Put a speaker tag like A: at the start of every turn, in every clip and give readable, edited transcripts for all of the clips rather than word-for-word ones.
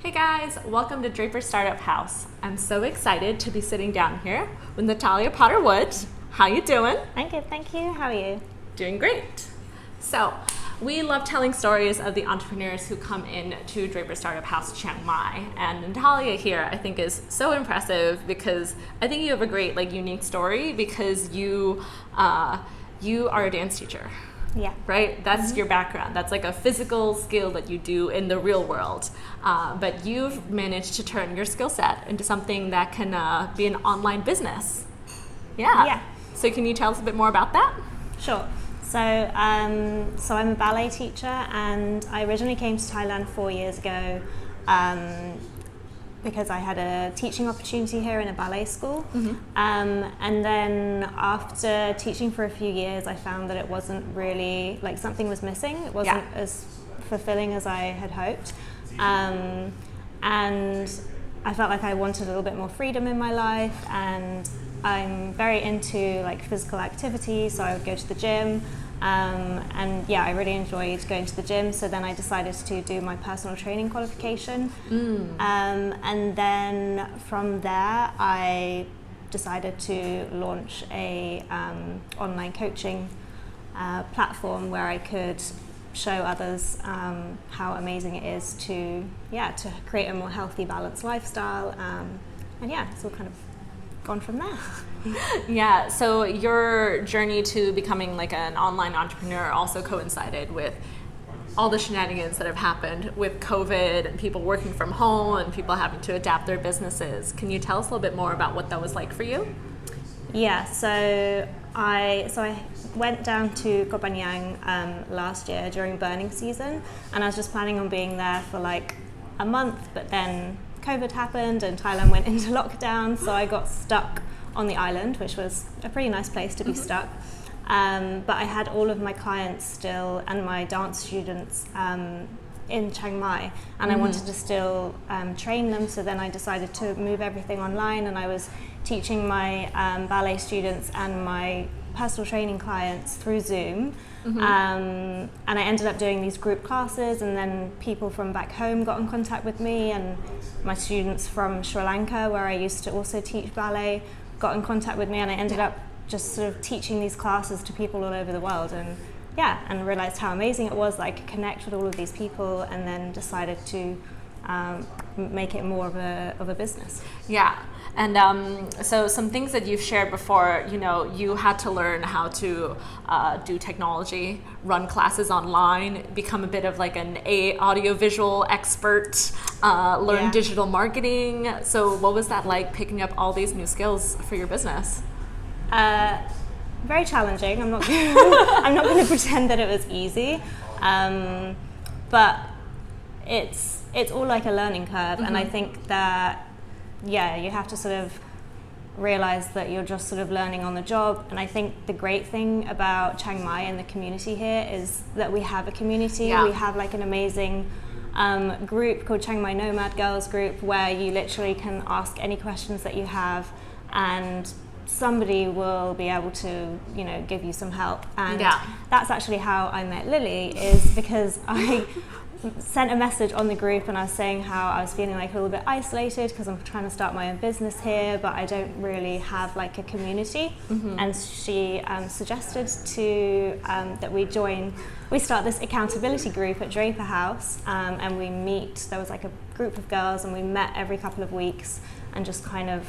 A: Hey guys, welcome to Draper Startup House. I'm so excited to be sitting down here with Natalia Potter Wood. How you doing?
B: I'm good, thank you. How are you?
A: Doing great. So, we love telling stories of the entrepreneurs who come in to Draper Startup House Chiang Mai. And Natalia here, I think, is so impressive because I think you have a great, unique story because you are a dance teacher.
B: Yeah.
A: Right? That's your background. That's like a physical skill that you do in the real world. But you've managed to turn your skill set into something that can be an online business. Yeah. So can you tell us a bit more about that?
B: Sure. So I'm a ballet teacher, and I originally came to Thailand 4 years ago because I had a teaching opportunity here in a ballet school.
A: Mm-hmm.
B: And then after teaching for a few years, I found that it wasn't really, something was missing. It wasn't as fulfilling as I had hoped. And I felt like I wanted a little bit more freedom in my life, and I'm very into physical activity, so I would go to the gym. I really enjoyed going to the gym, so then I decided to do my personal training qualification. And then from there I decided to launch a online coaching platform where I could show others how amazing it is to create a more healthy, balanced lifestyle. It's all kind of gone from there.
A: Yeah, so your journey to becoming an online entrepreneur also coincided with all the shenanigans that have happened with COVID and people working from home and people having to adapt their businesses. Can you tell us a little bit more about what that was like for you?
B: Yeah, so I went down to Koh Phangan last year during burning season, and I was just planning on being there for a month, but then COVID happened and Thailand went into lockdown, so I got stuck on the island, which was a pretty nice place to be stuck. But I had all of my clients still and my dance students in Chiang Mai, and I wanted to still train them, so then I decided to move everything online, and I was teaching my ballet students and my personal training clients through Zoom. And I ended up doing these group classes, and then people from back home got in contact with me, and my students from Sri Lanka, where I used to also teach ballet, got in contact with me, and I ended up just sort of teaching these classes to people all over the world, and realized how amazing it was that I could connect with all of these people, and then decided to make it more of a business.
A: Yeah. And so some things that you've shared before, you had to learn how to do technology, run classes online, become a bit of an audiovisual expert, learn digital marketing. So what was that like, picking up all these new skills for your business?
B: Very challenging. I'm not going to pretend that it was easy, but it's all like a learning curve, and I think that you have to sort of realize that you're just sort of learning on the job. And I think the great thing about Chiang Mai and the community here is that we have a community. We have an amazing group called Chiang Mai Nomad Girls Group, where you literally can ask any questions that you have, and somebody will be able to give you some help. And that's actually how I met Lily, is because I sent a message on the group, and I was saying how I was feeling a little bit isolated because I'm trying to start my own business here, but I don't really have a community. And she suggested that we start this accountability group at Draper House, and we meet. There was a group of girls, and we met every couple of weeks and just kind of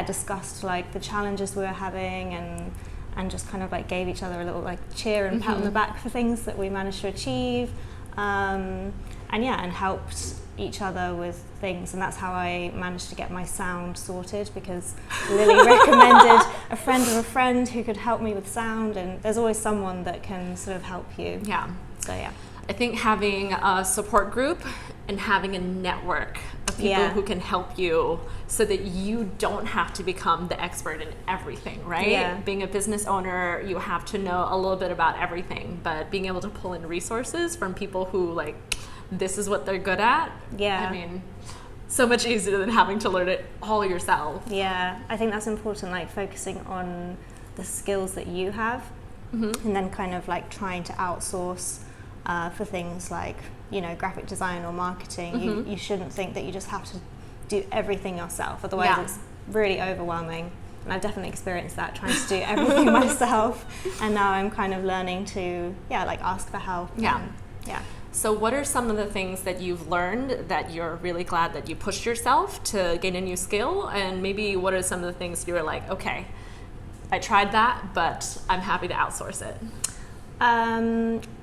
B: discussed the challenges we were having, and just kind of gave each other a little cheer and pat on the back for things that we managed to achieve. And helped each other with things, and that's how I managed to get my sound sorted, because Lily recommended a friend of a friend who could help me with sound, and there's always someone that can sort of help you. So
A: I think having a support group and having a network of people who can help you, so that you don't have to become the expert in everything, right? Being a business owner, you have to know a little bit about everything, but being able to pull in resources from people who this is what they're good at. I mean, so much easier than having to learn it all yourself.
B: I think that's important, focusing on the skills that you have, and then kind of trying to outsource for things like graphic design or marketing, you shouldn't think that you just have to do everything yourself. Otherwise, it's really overwhelming. And I've definitely experienced that, trying to do everything myself. And now I'm kind of learning to, ask for help.
A: So what are some of the things that you've learned that you're really glad that you pushed yourself to gain a new skill? And maybe what are some of the things you were like, okay, I tried that, but I'm happy to outsource it?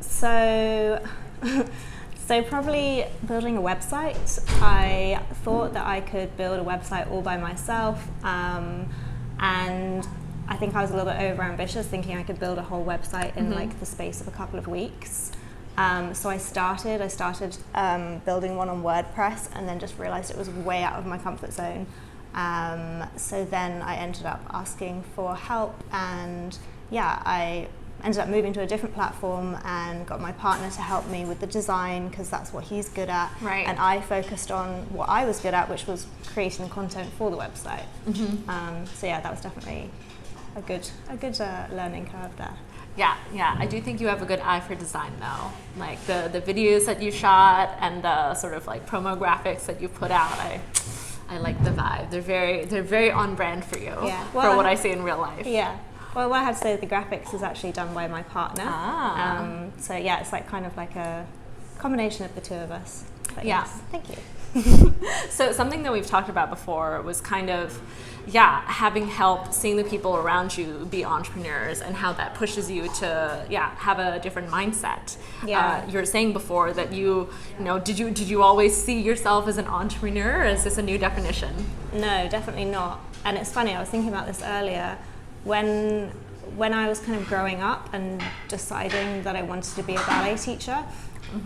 B: So probably building a website. I thought that I could build a website all by myself. And I think I was a little bit overambitious, thinking I could build a whole website in like the space of a couple of weeks. So I started building one on WordPress, and then just realized it was way out of my comfort zone. So then I ended up asking for help, and I ended up moving to a different platform and got my partner to help me with the design, because that's what he's good at.
A: Right.
B: And I focused on what I was good at, which was creating content for the website. So that was definitely a good learning curve there.
A: Yeah, I do think you have a good eye for design though. Like the videos that you shot and the sort of like promo graphics that you put out, I like the vibe. They're very on brand for you, for what I see in real life.
B: Yeah. Well, what I have to say is the graphics is actually done by my partner. So it's like kind of like a combination of the two of us. But yes, thank you.
A: So something that we've talked about before was kind of, having help, seeing the people around you be entrepreneurs, and how that pushes you to, have a different mindset. You were saying before that did you always see yourself as an entrepreneur, or is this a new definition?
B: No, definitely not. And it's funny, I was thinking about this earlier. When I was kind of growing up and deciding that I wanted to be a ballet teacher,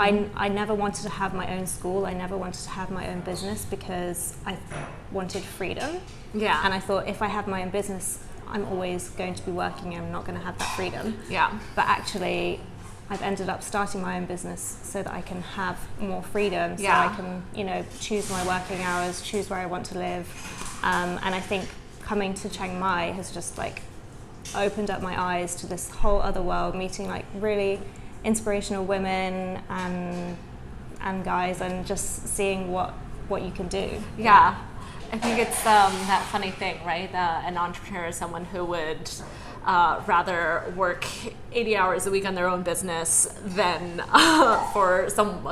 B: I never wanted to have my own school. I never wanted to have my own business, because I wanted freedom.
A: Yeah.
B: And I thought, if I have my own business, I'm always going to be working. I'm not going to have that freedom.
A: Yeah.
B: But actually, I've ended up starting my own business so that I can have more freedom. So I can, choose my working hours, choose where I want to live. And I think coming to Chiang Mai has just like opened up my eyes to this whole other world, meeting like really inspirational women and guys, and just seeing what you can do.
A: I think it's that funny thing, right? An entrepreneur is someone who would rather work 80 hours a week on their own business than for some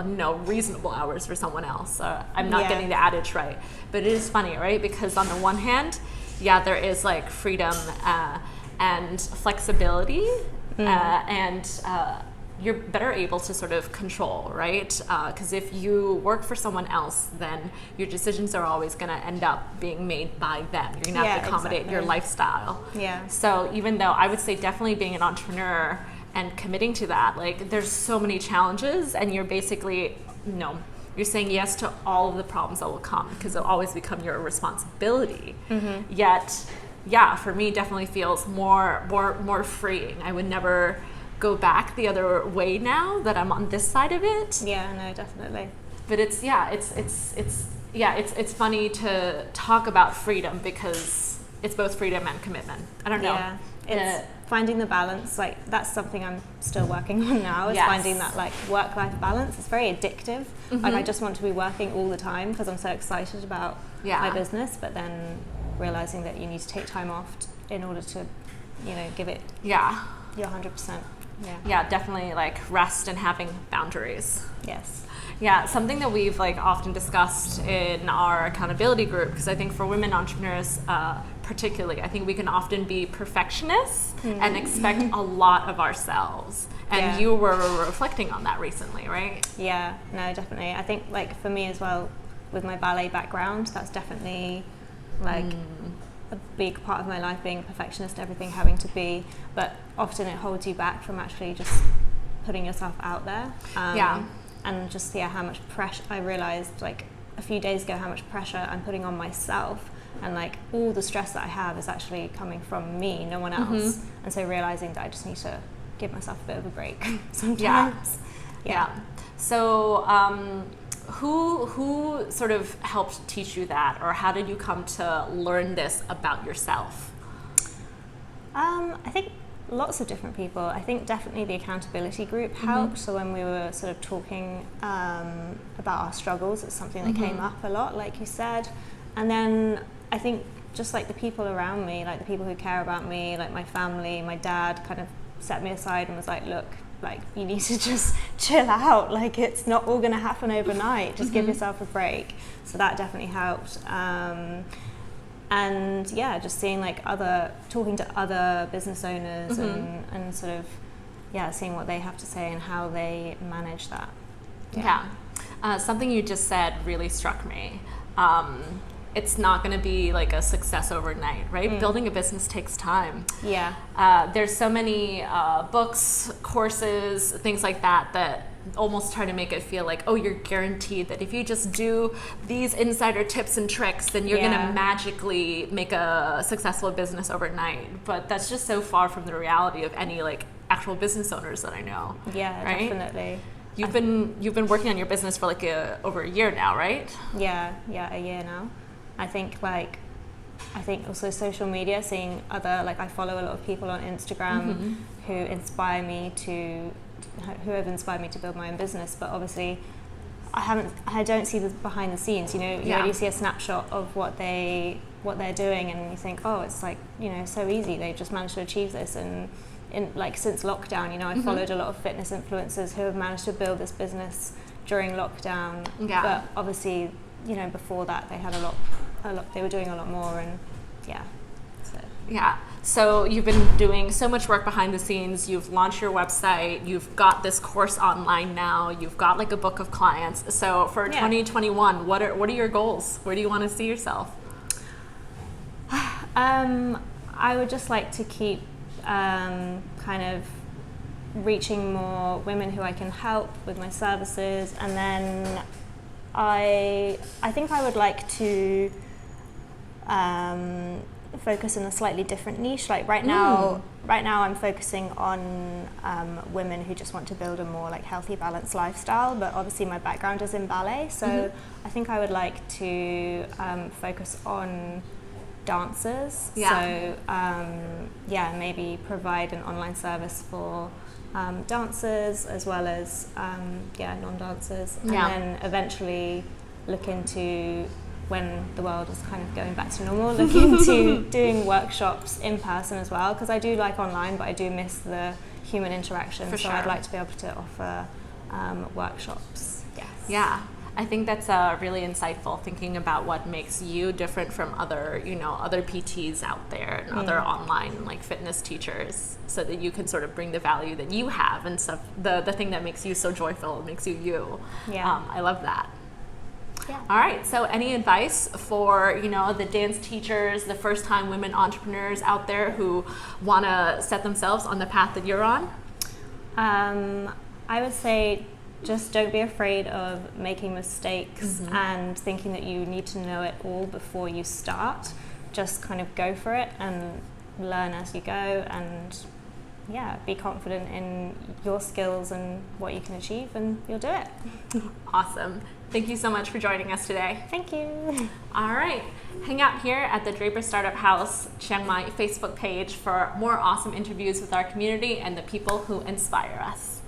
A: reasonable hours for someone else. I'm not getting the adage right, but it is funny, right? Because on the one hand, there is like freedom and flexibility, and you're better able to sort of control, right? Because if you work for someone else, then your decisions are always going to end up being made by them. You're going to have to accommodate your lifestyle. So even though I would say definitely being an entrepreneur and committing to that, like there's so many challenges, and you're basically, you're saying yes to all of the problems that will come, because it'll always become your responsibility. Yet, for me, definitely feels more freeing. I would never go back the other way now that I'm on this side of it.
B: No, definitely.
A: But it's funny to talk about freedom, because it's both freedom and commitment. I don't know.
B: It's finding the balance. Like that's something I'm still working on now, is finding that like work-life balance. It's very addictive. Like I just want to be working all the time because I'm so excited about my business, but then realizing that you need to take time off in order to, give it your 100%.
A: Definitely like rest and having boundaries.
B: Yes.
A: Something that we've like often discussed in our accountability group, because I think for women entrepreneurs particularly, I think we can often be perfectionists and expect a lot of ourselves. And you were reflecting on that recently, right?
B: Yeah, no, definitely. I think like for me as well, with my ballet background, that's definitely like a big part of my life, being a perfectionist, everything having to be, but often it holds you back from actually just putting yourself out there. And just how much pressure I realized like a few days ago, how much pressure I'm putting on myself, and like all the stress that I have is actually coming from me, no one else. And so realizing that I just need to give myself a bit of a break sometimes.
A: So who sort of helped teach you that, or how did you come to learn this about yourself?
B: I think lots of different people. I think definitely the accountability group helped. So when we were sort of talking about our struggles, it's something that came up a lot, like you said. And then I think just like the people around me, like the people who care about me, like my family, my dad kind of set me aside and was like, look, like you need to just chill out, like it's not all going to happen overnight, just give yourself a break. So that definitely helped. And yeah, just seeing like talking to other business owners and sort of, yeah, seeing what they have to say and how they manage that.
A: Something you just said really struck me. It's not going to be like a success overnight, right? Building a business takes time. There's so many books, courses, things like that almost try to make it feel like, oh, you're guaranteed that if you just do these insider tips and tricks, then you're going to magically make a successful business overnight. But that's just so far from the reality of any like actual business owners that I know. Right?
B: Definitely.
A: You've been working on your business for like over a year now, right?
B: Yeah, a year now. I think also social media, seeing other, like I follow a lot of people on Instagram who have inspired me to build my own business, but obviously I don't see the behind the scenes, you know. You only see a snapshot of what they're doing and you think, oh, it's like, you know, so easy, they've just managed to achieve this. And in like since lockdown, you know, I followed a lot of fitness influencers who have managed to build this business during lockdown. But obviously, you know, before that they had a lot, they were doing a lot more. And
A: so you've been doing so much work behind the scenes. You've launched your website, you've got this course online now, you've got like a book of clients. So for 2021, what are your goals? Where do you want to see yourself?
B: I would just like to keep kind of reaching more women who I can help with my services, and then I think I would like to focus in a slightly different niche. Like right now I'm focusing on women who just want to build a more like healthy, balanced lifestyle, but obviously my background is in ballet, so I think I would like to focus on dancers. So maybe provide an online service for dancers as well as non-dancers, and then eventually look into, when the world is kind of going back to normal, look into doing workshops in person as well, because I do like online, but I do miss the human interaction. I'd like to be able to offer workshops.
A: I think that's really insightful, thinking about what makes you different from other PTs out there and other online like fitness teachers, so that you can sort of bring the value that you have and stuff, the thing that makes you so joyful, makes you. I love that. All right, so any advice for, you know, the dance teachers, the first-time women entrepreneurs out there who want to set themselves on the path that you're on?
B: I would say just don't be afraid of making mistakes and thinking that you need to know it all before you start. Just kind of go for it and learn as you go, and be confident in your skills and what you can achieve, and you'll do it.
A: Awesome. Thank you so much for joining us today.
B: Thank you.
A: All right. Hang out here at the Draper Startup House Chiang Mai Facebook page for more awesome interviews with our community and the people who inspire us.